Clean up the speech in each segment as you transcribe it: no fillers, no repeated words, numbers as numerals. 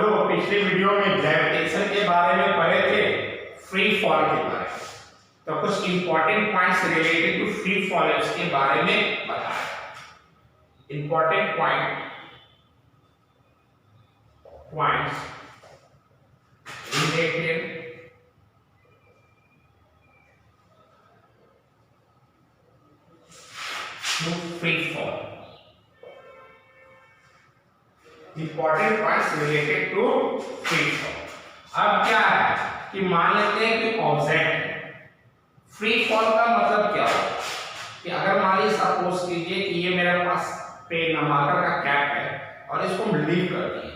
लोग पिछले वीडियो में ग्रेविटेशन के बारे में पढ़े थे, फ्री फॉल के बारे में, तो कुछ important points related to free fall के बारे में बताया। Important points related to free fall. Important points related to free fall. अब क्या है कि मान लेते हैं कि ऑब्जेक्ट है, फ्री फॉल का मतलब क्या होगा कि अगर मान लीजिए सपोज कीजिए कि ये मेरे पास पेन मार्कर का कैप है और इसको हम लीव कर दिए,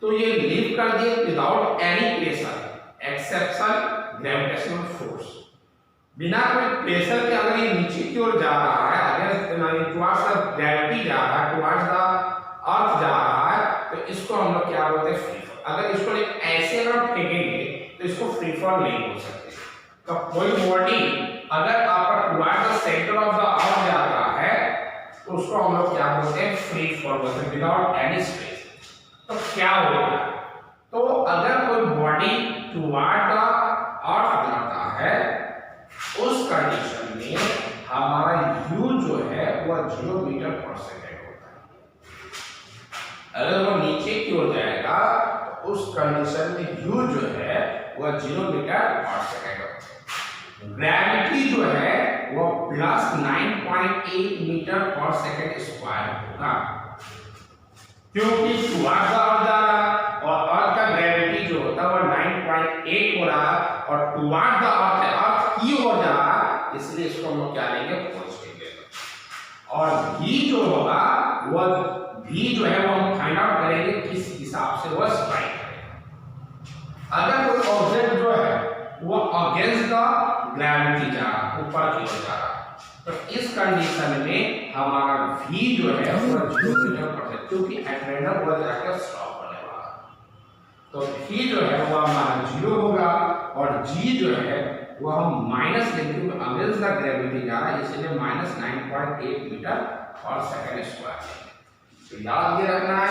तो ये लीव कर दिए without any pressure exception gravitational force. बिना कोई प्रेशर के अगर ये नीचे की ओर जा रहा है, अगर टुवर्ड्स द ग्रेविटी जा रहा है, टुवर्ड्स द अर्थ जा रहा है, तो इसको हम लोग क्या बोलते हैं, फ्री फॉल। अगर इसको ऐसे अगर फेंकेंगे तो इसको फ्री फॉल नहीं बोल सकते। तो कोई बॉडी अगर आपका towards the centre of the earth जाता है तो उसको हम लोग क्या बोलते हैं, फ्री फॉल बोलते हैं, विदाउट एनी स्पेस। तो क्या होगा, तो अगर कोई बॉडी टुवर्ड द अर्थ जाता है उस कंडीशन में हमारा u जो है वह 0 मीटर पर सेकेंड होता है। अगर वो नीचे की ओर जाएगा तो उस कंडीशन में u जो है वह 0 मीटर पर सेकेंड होता है। ग्रेविटी जो है वह प्लस 9.8 मीटर पर सेकेंड स्क्वायर होगा, क्योंकि टुवर्ड्स द अर्थ जा रहा है और अर्थ का ग्रेविटी जो होता है वह 9.8 हो रहा है और टुवर्ड्स द अर्थ की ओर जा रहा है, इसलिए इसको हम लोग क्या लेंगे, पॉजिटिव लेंगे। और v जो होगा वह v जो है वो हम फाइंड आउट करेंगे किस हिसाब से वह स्ट्राइक करेगा। अगर कोई ऑब्जेक्ट जो है वो अगेंस्ट द ग्रेविटी जा रहा है, ऊपर की ओर जा रहा है, तो इस कंडीशन में हमारा v जो है वो 0 मीटर पर सेकेंड, क्योंकि एट रैंडम वो जाकर स्टॉप होने वाला है। तो v जो है वो हमारा 0 होगा और g जो है वो हम माइनस लेंगे, क्योंकि अगेंस्ट द ग्रेविटी जा रहा है, इसलिए माइनस 9.8 मीटर पर सेकेंड स्क्वायर। तो याद ये रखना है,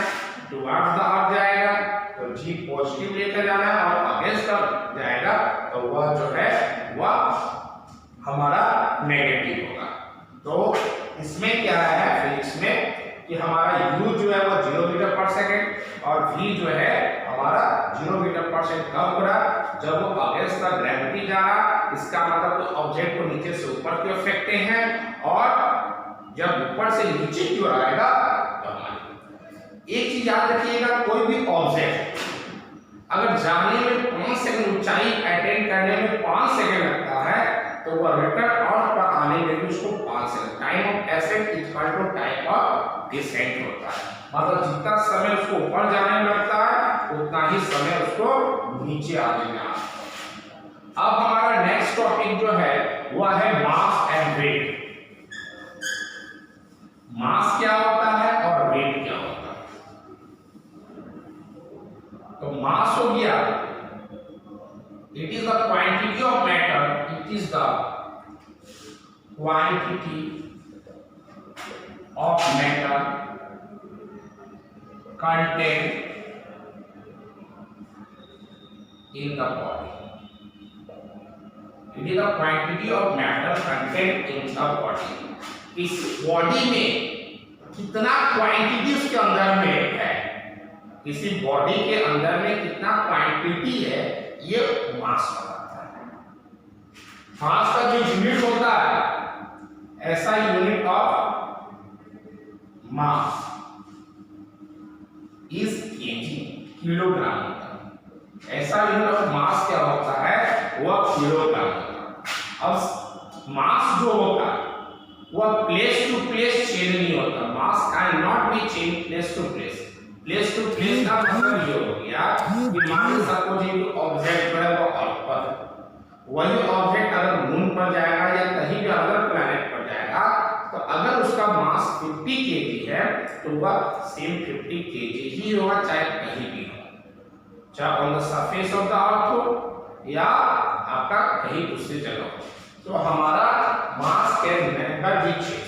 टुवर्ड्स द अर्थ जाएगा तो g पॉजिटिव लेकर जाना है और अगेंस्ट द जाएगा तो वह जो है वह हमारा नेगेटिव होगा। तो इसमें क्या है फिजिक्स में कि हमारा u जो है वो 0 मीटर पर सेकेंड और v जो है हमारा 0 मीटर पर सेकेंड कब हो रहा, जब वो अगेंस्ट द ग्रेविटी जा रहा। इसका मतलब तो ऑब्जेक्ट को नीचे से ऊपर की ओर फेंकते हैं और जब ऊपर से नीचे की ओर आएगा तो एक चीज याद रखिएगा, कोई भी ऑब्जेक्ट अगर जाने में 5 सेकंड ऊंचाई अटेन करने में 5 सेकंड लगता है तो वह रिटर्न अर्थ पर आने में भी उसको 5 second, time of ascent is equal to time of descent होता है। मतलब जितना समय उसको ऊपर जाने में लगता है उतना ही समय उसको नीचे आने में आता है। अब हमारा नेक्स्ट टॉपिक जो है वह है मास एंड वेट। मास क्या होता है और वेट क्या होता है। तो मास हो गया, it is the quantity of matter, it is the quantity of matter contained in the body. It is the quantity of matter contained in the body. इस बॉडी में कितना क्वांटिटी उसके अंदर में है, किसी बॉडी के अंदर में कितना क्वांटिटी है, ये मास बताता है। मास का जो यूनिट होता है ऐसा unit of mass is KG, kilogram होता है। ऐसा यूनिट ऑफ मास क्या होता है, वह किलोग्राम होता है। अब मास जो होता है वह प्लेस टू प्लेस चेंज नहीं होता। Mass can not be change place to place. Place to place का मतलब ये हो गया कि मान लीजिए सपोज एक ऑब्जेक्ट है वो अर्थ पर है, वही ऑब्जेक्ट अगर मून पर जाएगा या कहीं भी अदर प्लैनेट पर जाएगा तो अगर उसका मास 50 केजी है तो वह सेम 50 केजी ही होगा, चाहे कहीं भी हो, चाहे on the surface of the earth हो या आपका कहीं दूसरी जगह हो। तो हमारा मास can never be change,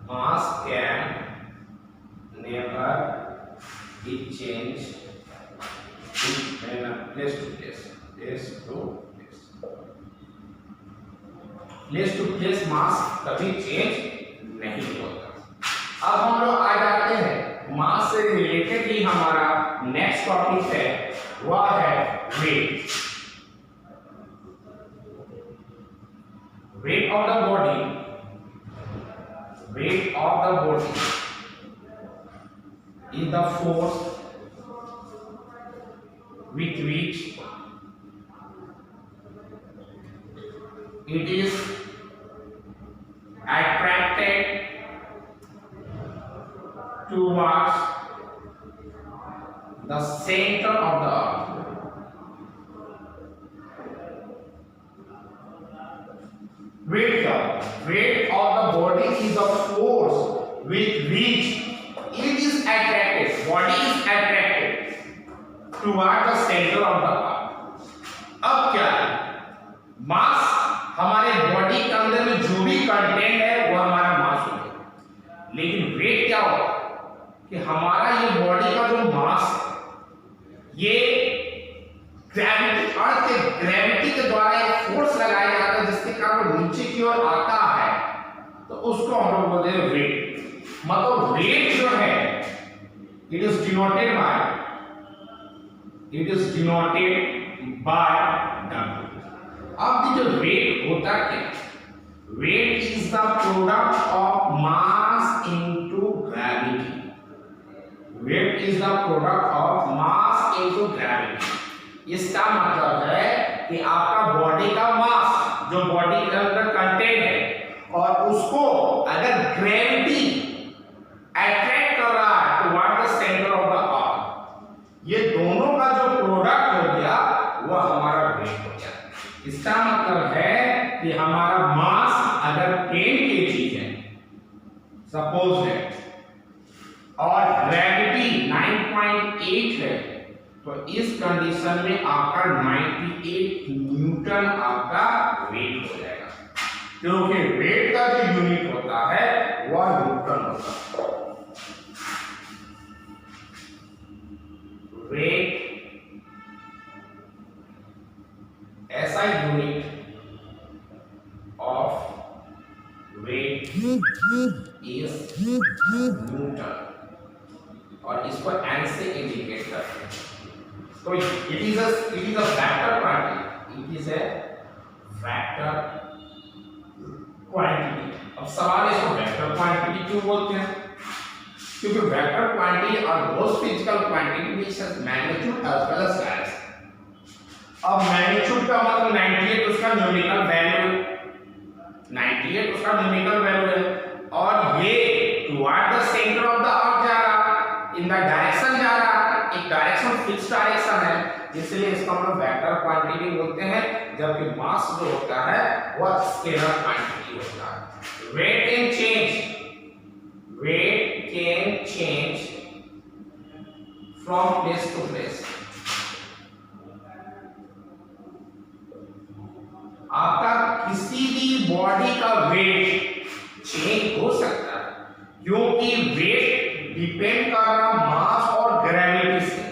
mass can never it change place to place, place to place मास कभी चेंज नहीं होता। अब हम लोग आ जाते हैं मास से रिलेटेड ही हमारा नेक्स्ट टॉपिक है, वह है weight. Weight of the body, weight of the body is the force with which it is attracted towards the center of the earth. Weight of the body is the force with which it is attracted, body is attracted toward the center of the earth. अब क्या है, मास हमारे body के अंदर में जो भी content है वो हमारा मास हो गया, लेकिन वेट क्या होगा कि हमारा ये बॉडी का जो मास है ये ग्रेविटी, अर्थ के ग्रेविटी के द्वारा एक फोर्स लगाया जाता है जिसके कारण वो नीचे की ओर आता है, तो उसको हम लोग बोलते हैं वेट। मतलब वेट जो है it is denoted by W। अब देखिए वेट होता क्या, weight is the product of mass into gravity. Weight is the product of mass into gravity. इसका मतलब है कि आपका बॉडी का मास जो बॉडी के अंदर कंटेंट है और उसको अगर ग्रेविटी अट्रैक्ट कर रहा है toward the centre of the earth, ये दोनों का जो प्रोडक्ट हो गया वो हमारा वेट हो गया। इसका मतलब है कि हमारा मास अगर 10 kg है सपोज है और ग्रेविटी 9.8 है, तो इस कंडीशन में आपका 98 न्यूटन आपका वेट हो जाएगा, क्योंकि वेट का जो यूनिट होता है वह न्यूटन होता है। वेट ऐसा unit of weight is newton, और इसको n से इंडिकेट करते हैं। तो it is a vector quantity, it is a vector quantity। अब सवाल है इसको वेक्टर क्वांटिटी क्यों बोलते हैं, क्योंकि वेक्टर क्वांटिटी और those physical quantity which has magnitude as well as size। अब मैग्नीट्यूड का मतलब 98 उसका न्यूमेरिकल वैल्यू, 98 उसका न्यूमेरिकल वैल्यू है, और ये toward the centre of the earth जा रहा, इन द डायरेक्शन जा रहा, एक डायरेक्शन फिक्स डायरेक्शन है, इसलिए इसको हम लोग वेक्टर क्वांटिटी बोलते हैं, जबकि मास जो होता है वह स्केलर क्वांटिटी होता है। Weight can change from place to place. आपका किसी भी बॉडी का वेट चेंज हो सकता है, क्योंकि वेट डिपेंड कर रहा मास और ग्रेविटी से।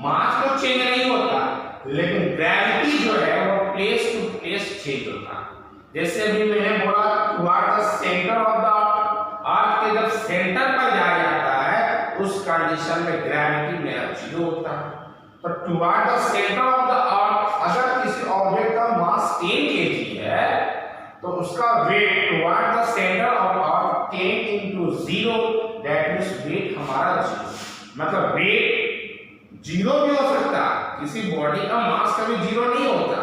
मास तो चेंज नहीं होता, लेकिन ग्रेविटी जो है वो प्लेस टू प्लेस चेंज होता है। जैसे अभी मैंने बोला toward the centre of the earth के जब सेंटर पर जाया जाता है उस कंडीशन में ग्रेविटी मेरा 0 होता है। तो toward the centre of the earth अगर किसी ऑब्जेक्ट का मास 10 kg है तो उसका weight toward the centre of earth 10 into 0, that means weight हमारा 0। मतलब वेट 0 भी हो सकता है, किसी बॉडी का मास कभी 0 नहीं होता,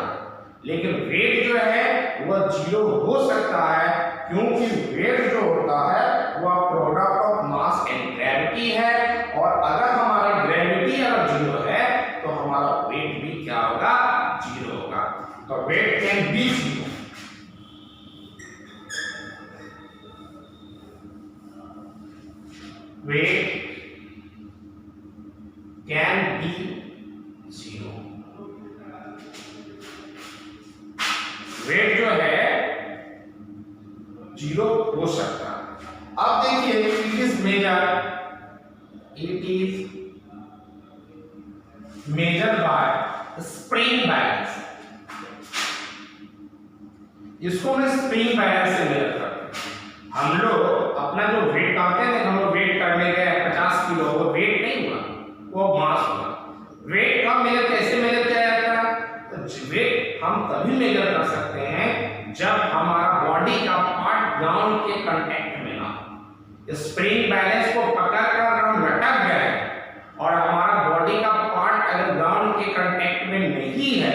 लेकिन वेट जो है वह 0 हो सकता है, क्योंकि वेट जो होता है वह product of mass and gravity है, और अगर हमारा ग्रेविटी अगर 0 है तो हमारा वेट भी क्या होगा, 0 होगा। तो weight can be 0। Weight can be 0। Weight जो है 0 हो सकता है। अब देखिए it is measure by spring balance. इसको मैं स्प्रिंग बैलेंस से मेजर करते हैं। हम लोग अपना जो वेट करते हैं, हम लोग वेट करने गए 50 किलो, वो वेट नहीं हुआ, वो मास हुआ। वेट कब मेजर, कैसे मेजर किया जाता है? तो वेट हम तभी मेजर कर सकते हैं जब हमारा बॉडी का पार्ट ग्राउंड के कांटेक्ट में ना हो। स्प्रिंग बैलेंस को पकड़कर अगर हम लटक गए और हमारा बॉडी का पार्ट अगर ग्राउंड के कांटेक्ट में नहीं है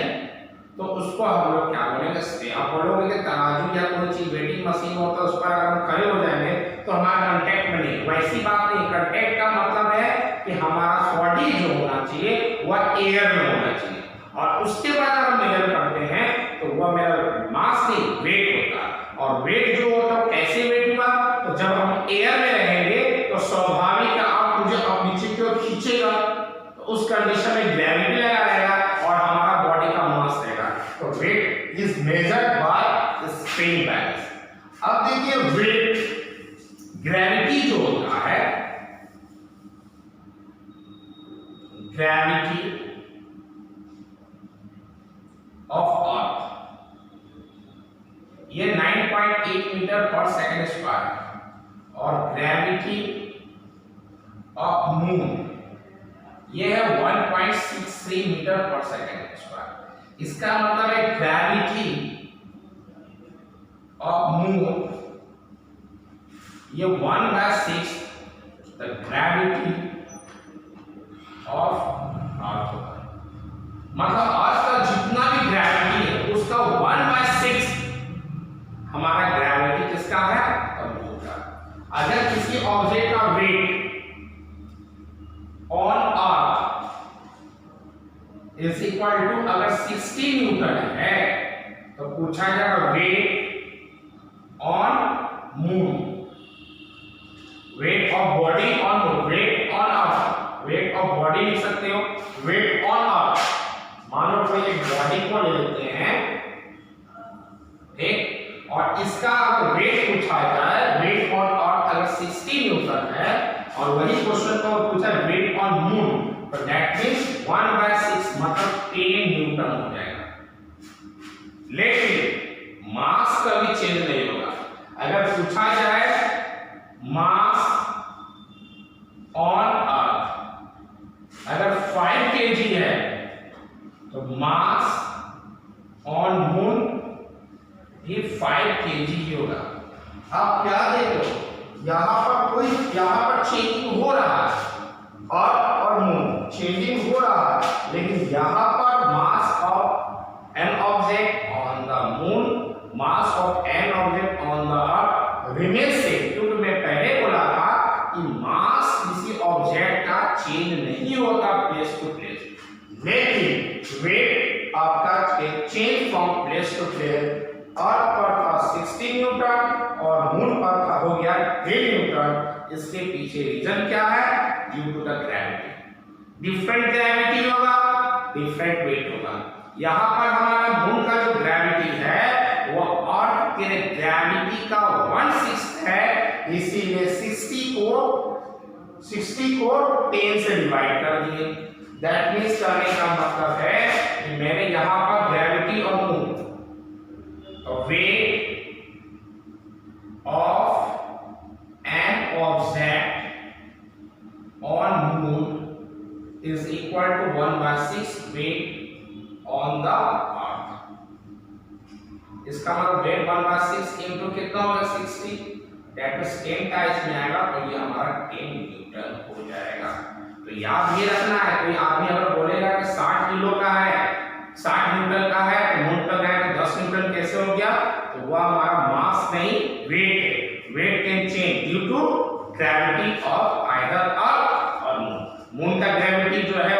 तो उसको हम लोग क्या बोलेंगे? स्टे। आप बोलोगे कि तराजू या कोई चीज वेटिंग मशीन होता है, उस पर अगर हम खड़े हो जाएंगे तो हमारा कांटेक्ट में नहीं, वैसी बात नहीं। कांटेक्ट का मतलब है कि हमारा बॉडी जो होना चाहिए वह एयर में होना चाहिए, और उसके बाद अगर हम मेजर करते हैं तो वह मेरा मास नहीं, वेट होता है। और वेट जो होता है कैसे वेट हुआ? तो जब हम एयर में रहेंगे तो स्वाभाविक है आप मुझे अब नीचे की ओर खींचेगा, तो उस कंडीशन में ग्रेविटी लगा रहेगा और हमारा बॉडी का मास रहेगा। तो weight is measured by spring balance. अब देखिए वेट, ग्रेविटी जो होता है, ग्रेविटी ऑफ अर्थ, ये 9.8 मीटर पर सेकंड स्क्वायर, और ग्रेविटी ऑफ मून ये है 1.63 मीटर पर सेकंड स्क्वायर। इसका मतलब है ग्रेविटी ऑफ मून ये 1/6 द ग्रेविटी ऑफ अर्थ होगा। मतलब अर्थ का जितना भी ग्रेविटी है उसका 1/6 हमारा ग्रेविटी किसका है? मून का। अगर किसी ऑब्जेक्ट का weight on earth is equal to अगर 60 न्यूटन है तो पूछा जाएगा weight on moon, weight of body on moon, weight on earth, weight of body लिख सकते हो, वेट ऑन अर्थ। मानो कोई एक बॉडी को ले लेते हैं, ठीक, और इसका अगर वेट पूछा जाए, वेट ऑन अर्थ अगर 60 न्यूटन है, और वही क्वेश्चन को पूछा वेट ऑन मून, तो दैट मींस 1/6 मतलब 10 न्यूटन हो जाएगा। लेकिन मास कभी चेंज नहीं होगा। अगर पूछा जाए मास ऑन अर्थ अगर 5 kg है तो मास ऑन मून भी 5 kg ही होगा। आप क्या देख रहे हो? यहां पर चेंजिंग हो रहा है, अर्थ और मून चेंजिंग हो रहा है, लेकिन यहां पर mass of an object on the moon, mass of an object on the earth remain same. क्योंकि मैं पहले बोला था कि मास किसी ऑब्जेक्ट का चेंज नहीं होता प्लेस टू प्लेस, लेकिन वेट आपका change from place to place. Earth पर था 60 न्यूटन और मून पर था हो गया 10 न्यूटन। इसके पीछे रीजन क्या है? Due to the gravity. Different gravity होगा, डिफरेंट वेट होगा। यहाँ पर हमारा मून का जो ग्रेविटी है वो अर्थ के ग्रेविटी का 1/6 है, इसीलिए 60 को 10 से डिवाइड कर दिए। दैट मींस करने का मतलब है कि मैंने यहाँ पर ग्रेविटी और moon, weight of an object on moon is equal to 1/6 weight on the earth। इसका मतलब weight 1/6 into कितना होगा? 60, that means 10 का इसमें आएगा तो ये हमारा 10 न्यूटन हो जाएगा। तो याद ये रखना है, कोई आदमी अगर बोलेगा कि 60 किलो का है, 60 न्यूटन का है, तो मून पर गए तो 10 न्यूटन कैसे हो गया? तो वह हमारा मास नहीं, वेट है। Weight can change due to gravity of either earth और मून। मून का ग्रेविटी जो है